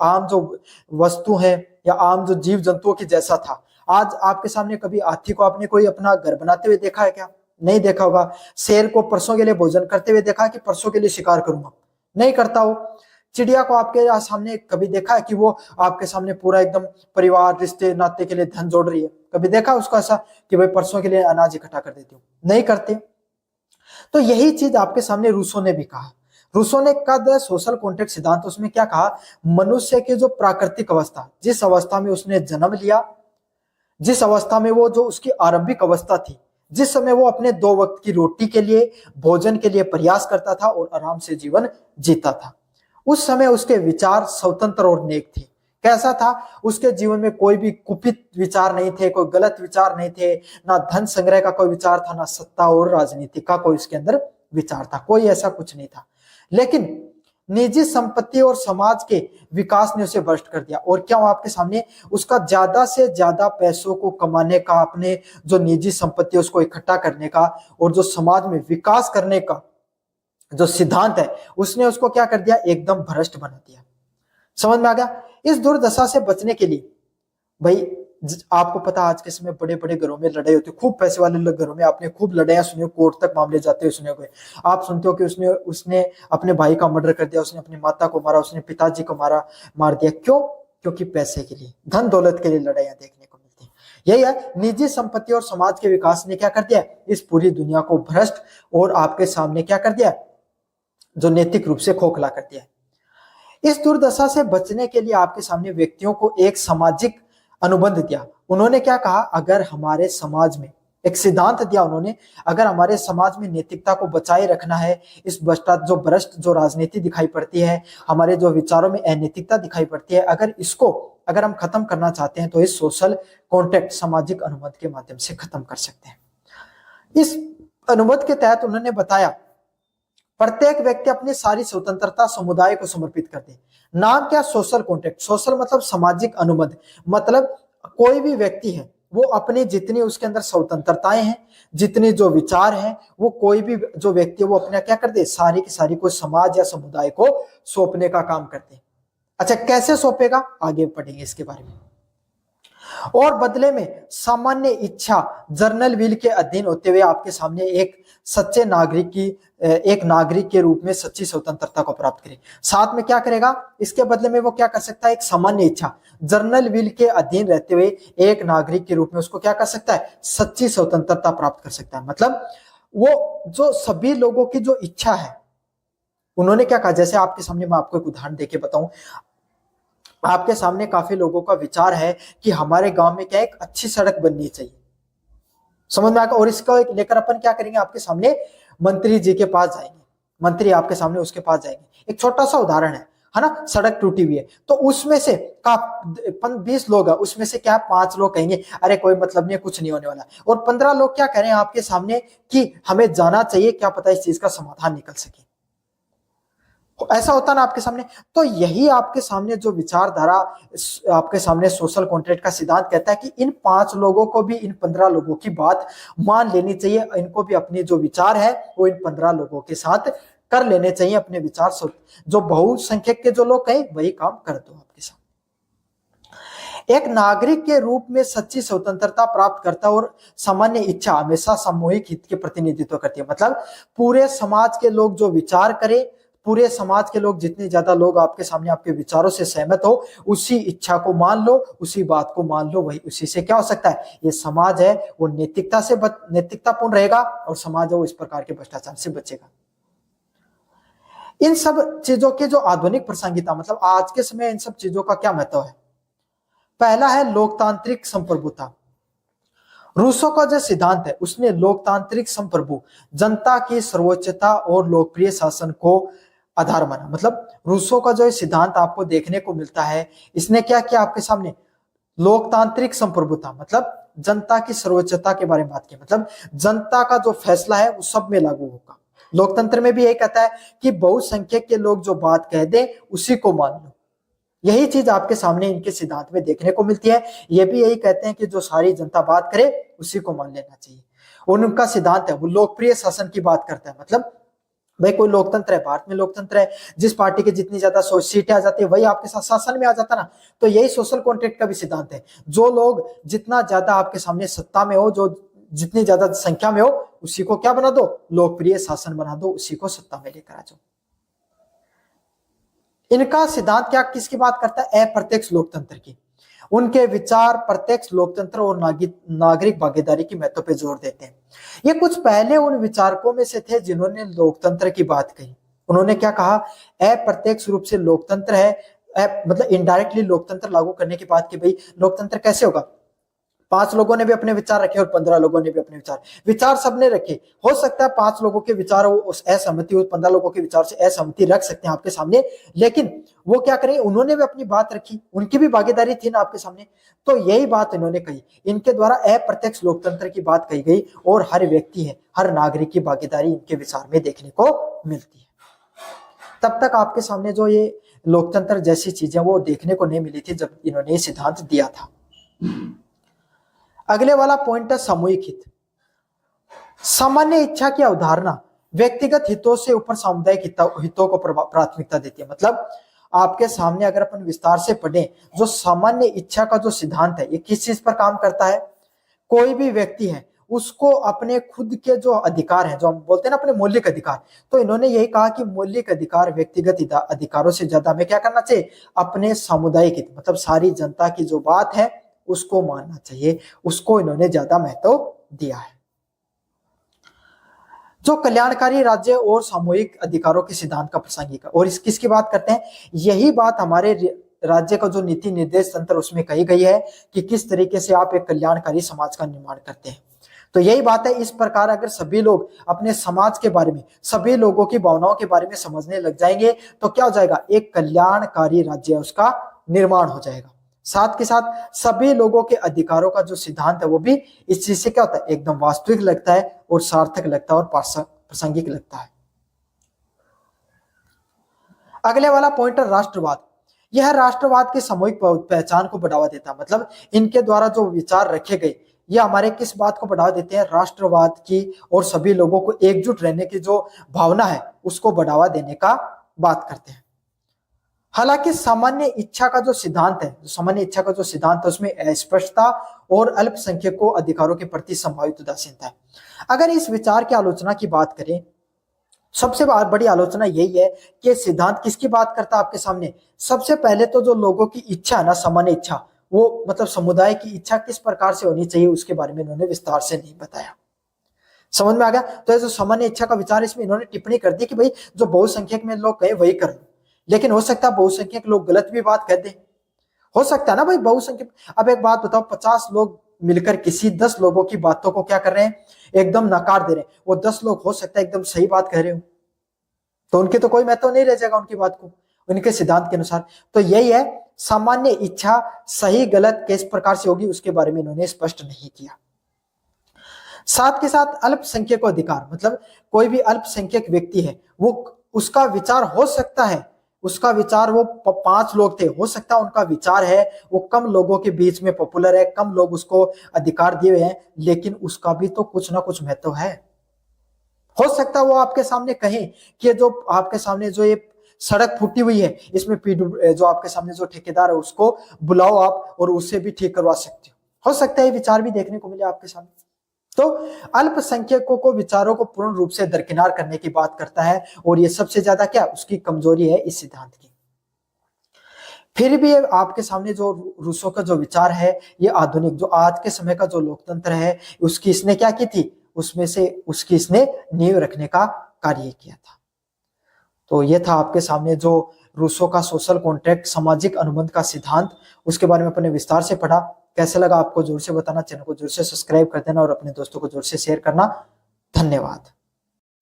आम जो वस्तु है या आम जो जीव जंतुओं की जैसा था। आज आपके सामने कभी हाथी को आपने कोई अपना घर बनाते हुए देखा है क्या? नहीं देखा होगा। शेर को परसों के लिए भोजन करते हुए देखा कि परसों के लिए शिकार करूंगा? नहीं करता हो। चिड़िया को आपके सामने कभी देखा है कि वो आपके सामने पूरा एकदम परिवार रिश्ते नाते के लिए धन जोड़ रही है? कभी देखा उसको ऐसा कि भाई परसों के लिए अनाज इकट्ठा कर देती हूँ? नहीं करते। तो यही चीज आपके सामने रूसो ने भी कहा। रूसो ने कहा सोशल कॉन्ट्रैक्ट सिद्धांत, उसमें क्या कहा, मनुष्य की जो प्राकृतिक अवस्था, जिस अवस्था में उसने जन्म लिया, जिस अवस्था में वो जो उसकी आरंभिक अवस्था थी, जिस समय वो अपने 2 वक्त की रोटी के लिए भोजन के लिए प्रयास करता था और आराम से जीवन जीता था, उस समय उसके विचार स्वतंत्र और नेक थे। कैसा था? उसके जीवन में कोई भी कुपित विचार नहीं थे, कोई गलत विचार नहीं थे, ना धन संग्रह का कोई विचार था, ना सत्ता और राजनीति का कोई उसके अंदर विचार था, कोई ऐसा कुछ नहीं था। लेकिन निजी संपत्ति और समाज के विकास ने उसे भ्रष्ट कर दिया। और क्या आपके सामने उसका ज्यादा से ज्यादा पैसों को कमाने का, अपने जो निजी संपत्ति उसको इकट्ठा करने का और जो समाज में विकास करने का जो सिद्धांत है, उसने उसको क्या कर दिया, एकदम भ्रष्ट बना दिया। समझ में आ गया? इस दुर्दशा से बचने के लिए भाई आपको पता आज के समय बड़े बड़े घरों में लड़ाई होती है, खूब पैसे वाले घरों में आपने खूब लड़ाइयां सुनी हो, कोर्ट तक मामले जाते हुए सुने हुए। आप सुनते हो कि उसने उसने अपने भाई का मर्डर कर दिया, उसने अपनी माता को मारा, उसने पिताजी को मार दिया। क्यों? क्योंकि पैसे के लिए, धन दौलत के लिए लड़ाइयां देखने को मिलती है। यही है, निजी संपत्ति और समाज के विकास ने क्या कर दिया, इस पूरी दुनिया को भ्रष्ट और आपके सामने क्या कर दिया, जो नैतिक रूप से खोखला कर दिया। इस दुर्दशा से बचने के लिए आपके सामने व्यक्तियों को एक सामाजिक अनुबंध दिया। उन्होंने क्या कहा, अगर हमारे समाज में एक सिद्धांत दिया उन्होंने, अगर हमारे समाज में नैतिकता को बचाए रखना है, इस भ्रष्ट जो राजनीति दिखाई पड़ती है, हमारे जो विचारों में अनैतिकता दिखाई पड़ती है, अगर हम खत्म करना चाहते हैं तो इस सोशल कॉन्ट्रैक्ट, सामाजिक अनुबंध के माध्यम से खत्म कर सकते हैं। इस अनुबंध के तहत उन्होंने बताया प्रत्येक व्यक्ति अपनी सारी स्वतंत्रता समुदाय को समर्पित कर दे। नाम क्या? Social contract. सोशल मतलब सामाजिक अनुबंध, मतलब कोई भी व्यक्ति है वो अपनी जितनी उसके अंदर स्वतंत्रताएं हैं, जितनी जो विचार हैं, वो कोई भी जो व्यक्ति है वो अपना क्या कर दे, सारी की सारी कोई समाज या समुदाय को सौंपने का काम करते हैं। अच्छा, कैसे सौंपेगा, आगे पढ़ेंगे इसके बारे में। और बदले में सामान्य इच्छा जर्नल विल के अधीन होते हुए आपके सामने एक नागरिक के रूप में सच्ची स्वतंत्रता को प्राप्त करे। साथ में क्या करेगा, इसके बदले में वो क्या कर सकता है, एक सामान्य इच्छा जर्नल विल के अधीन रहते हुए एक नागरिक के रूप में उसको क्या कर सकता है, सच्ची स्वतंत्रता प्राप्त कर सकता है। मतलब वो जो सभी लोगों की जो इच्छा है, उन्होंने क्या कहा, जैसे आपके सामने मैं आपको एक उदाहरण देके बताऊं, आपके सामने काफी लोगों का विचार है कि हमारे गांव में क्या एक अच्छी सड़क बननी चाहिए। समझ में आएगा? और इसको लेकर अपन क्या करेंगे, आपके सामने मंत्री जी के पास जाएंगे, मंत्री आपके सामने उसके पास जाएंगे। एक छोटा सा उदाहरण है ना, सड़क टूटी हुई है, तो उसमें से 20 लोग है, उसमें से क्या 5 लोग कहेंगे अरे कोई मतलब नहीं, कुछ नहीं होने वाला, और 15 लोग क्या कह रहे हैं आपके सामने कि हमें जाना चाहिए, क्या पता इस चीज का समाधान निकल सके। ऐसा होता ना आपके सामने। तो यही आपके सामने जो विचारधारा आपके सामने सोशल कॉन्ट्रैक्ट का सिद्धांत कहता है कि इन 5 लोगों को भी इन 15 लोगों की बात मान लेनी चाहिए, इनको भी अपने जो विचार है वो इन 15 लोगों के साथ कर लेने चाहिए। अपने विचार जो बहुसंख्यक के जो लोग कहें वही काम कर दो आपके साथ। एक नागरिक के रूप में सच्ची स्वतंत्रता प्राप्त करता और सामान्य इच्छा हमेशा सामूहिक हित के प्रतिनिधित्व करती है। मतलब पूरे समाज के लोग जो विचार करें, पूरे समाज के लोग, जितने ज्यादा लोग आपके सामने आपके विचारों से सहमत हो, उसी इच्छा को मान लो, उसी बात को मान लो, वही उसी से क्या हो सकता है, ये समाज है वो नैतिकतापूर्ण रहेगा और समाज है वो इस प्रकार के भ्रष्टाचार से बचेगा। इन सब चीजों की जो आधुनिक प्रासंगिकता, मतलब आज के समय इन सब चीजों का क्या महत्व है। पहला है लोकतांत्रिक संप्रभुता। रूसो का जो सिद्धांत है उसने लोकतांत्रिक संप्रभु, जनता की सर्वोच्चता और लोकप्रिय शासन को आधार माना। मतलब रूसो का जो सिद्धांत आपको देखने को मिलता है, इसने क्या किया आपके सामने, लोकतांत्रिक संप्रभुता, मतलब जनता की सर्वोच्चता के बारे में बात की। मतलब जनता का जो फैसला है वो सब में लागू होगा। लोकतंत्र में भी यही कहता है कि बहुसंख्यक के लोग जो बात कह दे उसी को मान लो। यही चीज आपके सामने इनके सिद्धांत में देखने को मिलती है। ये भी यही कहते हैं कि जो सारी जनता बात करे उसी को मान लेना चाहिए। और उनका सिद्धांत है वो लोकप्रिय शासन की बात करता है। मतलब भाई कोई लोकतंत्र है, भारत में लोकतंत्र है, जिस पार्टी के जितनी ज्यादा सीटें आ जाती है वही आपके साथ शासन में आ जाता ना। तो यही सोशल कॉन्ट्रैक्ट का भी सिद्धांत है, जो लोग जितना ज्यादा आपके सामने सत्ता में हो, जो जितनी ज्यादा संख्या में हो, उसी को क्या बना दो, लोकप्रिय शासन बना दो, उसी को सत्ता में लेकर आ जाओ। इनका सिद्धांत क्या किसकी बात करता है, अप्रत्यक्ष लोकतंत्र की। उनके विचार प्रत्यक्ष लोकतंत्र और नागरिक भागीदारी की महत्व पे जोर देते हैं। ये कुछ पहले उन विचारकों में से थे जिन्होंने लोकतंत्र की बात कही। उन्होंने क्या कहा, अप्रत्यक्ष रूप से लोकतंत्र है, मतलब इनडायरेक्टली लोकतंत्र लागू करने की बात की। भाई लोकतंत्र कैसे होगा, 5 लोगों ने भी अपने विचार रखे और 15 लोगों ने भी अपने विचार सबने रखे। हो सकता है 5 लोगों के विचार असहमति हो, 15 लोगों के विचार से असहमति रख सकते हैं आपके सामने, लेकिन वो क्या करें, उन्होंने भी अपनी बात रखी, उनकी भी भागीदारी थी ना आपके सामने। तो यही बात इन्होंने कही, इनके द्वारा अप्रत्यक्ष लोकतंत्र की बात कही गई, और हर व्यक्ति है, हर नागरिक की भागीदारी इनके विचार में देखने को मिलती है। तब तक आपके सामने जो ये लोकतंत्र जैसी चीजें वो देखने को नहीं मिली थी जब इन्होंने ये सिद्धांत दिया था। अगले वाला पॉइंट है सामूहिक हित। सामान्य इच्छा की अवधारणा व्यक्तिगत हितों से ऊपर सामुदायिक हितों को प्राथमिकता देती है। मतलब आपके सामने अगर अपन विस्तार से पढ़ें, जो सामान्य इच्छा का जो सिद्धांत है ये किस चीज पर काम करता है, कोई भी व्यक्ति है उसको अपने खुद के जो अधिकार हैं, जो हम बोलते हैं ना अपने मौलिक अधिकार, तो इन्होंने यही कहा कि मौलिक अधिकार व्यक्तिगत अधिकारों से ज्यादा हमें क्या करना चाहिए, अपने सामुदायिक हित, मतलब सारी जनता की जो बात है उसको मानना चाहिए, उसको इन्होंने ज्यादा महत्व दिया है। जो कल्याणकारी राज्य और सामूहिक अधिकारों के सिद्धांत का प्रासंगिक है, और इस किसकी बात करते हैं, यही बात हमारे राज्य का जो नीति निर्देश तंत्र उसमें कही गई है कि किस तरीके से आप एक कल्याणकारी समाज का निर्माण करते हैं। तो यही बात है, इस प्रकार अगर सभी लोग अपने समाज के बारे में, सभी लोगों की भावनाओं के बारे में समझने लग जाएंगे तो क्या हो जाएगा, एक कल्याणकारी राज्य उसका निर्माण हो जाएगा। साथ के साथ सभी लोगों के अधिकारों का जो सिद्धांत है वो भी इस चीज से क्या होता है, एकदम वास्तविक लगता है और सार्थक लगता है और प्रासंगिक लगता है। अगले वाला पॉइंट है राष्ट्रवाद। यह राष्ट्रवाद की सामूहिक पहचान को बढ़ावा देता है। मतलब इनके द्वारा जो विचार रखे गए ये हमारे किस बात को बढ़ावा देते हैं, राष्ट्रवाद की, और सभी लोगों को एकजुट रहने की जो भावना है उसको बढ़ावा देने का बात करते हैं। हालांकि सामान्य इच्छा का जो सिद्धांत है, सामान्य इच्छा का जो सिद्धांत है उसमें अस्पष्टता और अल्पसंख्यकों अधिकारों के प्रति संभावित उदासीनता है। अगर इस विचार की आलोचना की बात करें, सबसे बड़ी आलोचना यही है कि सिद्धांत किसकी बात करता है आपके सामने, सबसे पहले तो जो लोगों की इच्छा है ना, सामान्य इच्छा, वो मतलब समुदाय की इच्छा किस प्रकार से होनी चाहिए उसके बारे में इन्होंने विस्तार से नहीं बताया। समझ में आ गया। तो ये जो सामान्य इच्छा का विचार, इसमें इन्होंने टिप्पणी कर दी कि भाई जो बहुसंख्यक में लोग कहे वही कर लो, लेकिन हो सकता है बहुसंख्यक लोग गलत भी बात कह दें, हो सकता है ना भाई बहुसंख्यक। अब एक बात बताओ, 50 लोग मिलकर किसी 10 लोगों की बातों को क्या कर रहे हैं, एकदम नकार दे रहे हैं, वो 10 लोग हो सकता है एकदम सही बात कह रहे हो, तो उनके तो कोई महत्व नहीं रह जाएगा उनकी बात को उनके सिद्धांत के अनुसार। तो यही है, सामान्य इच्छा सही गलत किस प्रकार से होगी उसके बारे में इन्होंने स्पष्ट नहीं किया। साथ के साथ अल्पसंख्यक अधिकार, मतलब कोई भी अल्पसंख्यक व्यक्ति है वो उसका विचार हो सकता है, उसका विचार, वो 5 लोग थे, हो सकता है उनका विचार है वो कम लोगों के बीच में पॉपुलर है, कम लोग उसको अधिकार दिए हुए हैं, लेकिन उसका भी तो कुछ ना कुछ महत्व है। हो सकता है वो आपके सामने कहें कि जो आपके सामने जो ये सड़क फूटी हुई है इसमें जो आपके सामने जो ठेकेदार है उसको बुलाओ आप और उससे भी ठीक करवा सकते हो सकता है ये विचार भी देखने को मिले आपके सामने। तो अल्पसंख्यकों को विचारों को पूर्ण रूप से दरकिनार करने की बात करता है, और ये सबसे ज्यादा क्या उसकी कमजोरी है इस सिद्धांत की। फिर भी आपके सामने जो रूसो का जो विचार है ये आधुनिक, जो आज के समय का जो लोकतंत्र है उसकी इसने क्या की थी, उसमें से उसकी इसने नींव रखने का कार्य किया था। तो ये था आपके सामने जो रूसो का सोशल कॉन्ट्रैक्ट, सामाजिक अनुबंध का सिद्धांत, उसके बारे में अपने विस्तार से पढ़ा। कैसा लगा आपको जरूर से बताना, चैनल को जरूर से सब्सक्राइब कर देना और अपने दोस्तों को जरूर से शेयर करना। धन्यवाद।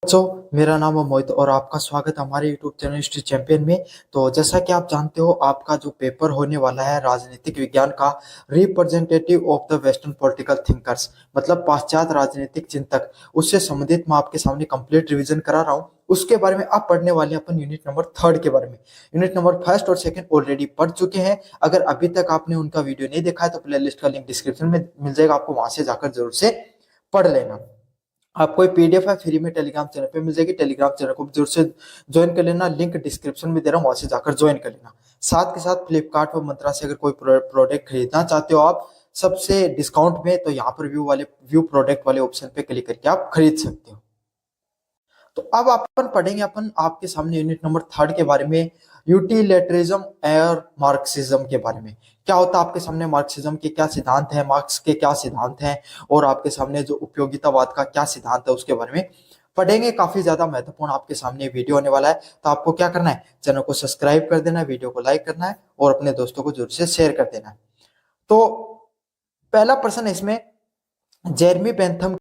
बच्चों मेरा नाम है मोहित और आपका स्वागत है हमारे YouTube चैनल हिस्ट्री चैंपियन में। तो जैसा कि आप जानते हो आपका जो पेपर होने वाला है राजनीतिक विज्ञान का, representative of the western political thinkers, मतलब पाश्चात्य राजनीतिक चिंतक, उससे संबंधित मैं आपके सामने कंप्लीट रिवीजन करा रहा हूँ। उसके बारे में आप पढ़ने वाले अपन यूनिट नंबर 3 के बारे में। यूनिट नंबर 1 और 2 ऑलरेडी पढ़ चुके हैं। अगर अभी तक आपने उनका वीडियो नहीं देखा है तो प्ले लिस्ट का लिंक डिस्क्रिप्शन में मिल जाएगा, आपको वहां से जाकर जरूर से पढ़ लेना। आपको ये पीडीएफ है फ्री में टेलीग्राम चैनल पे मिल जाएगी। टेलीग्राम चैनल को जरूर से ज्वाइन कर लेना, लिंक डिस्क्रिप्शन में दे रहा हूँ, वहां से जाकर ज्वाइन कर लेना। साथ के साथ फ्लिपकार्ट और मंत्रा से अगर कोई प्रोडक्ट खरीदना चाहते हो आप सबसे डिस्काउंट में, तो यहाँ पर व्यू प्रोडक्ट वाले ऑप्शन पे क्लिक करके आप खरीद सकते हो। तो अब अपन पढ़ेंगे अपन आपके सामने यूनिट नंबर 3 के बारे में, यूटिलिटरिज्म और मार्क्सिज्म के बारे में। क्या होता है आपके सामने, मार्क्सिज्म के क्या सिद्धांत हैं, मार्क्स के क्या सिद्धांत हैं, और आपके सामने जो उपयोगितावाद का क्या सिद्धांत है उसके बारे में पढ़ेंगे। काफी ज्यादा महत्वपूर्ण आपके सामने वीडियो होने वाला है। तो आपको क्या करना है, चैनल को सब्सक्राइब कर देना है, वीडियो को लाइक करना है और अपने दोस्तों को जरूर से शेयर कर देना है। तो पहला प्रश्न इसमें, जेरमी बेंथम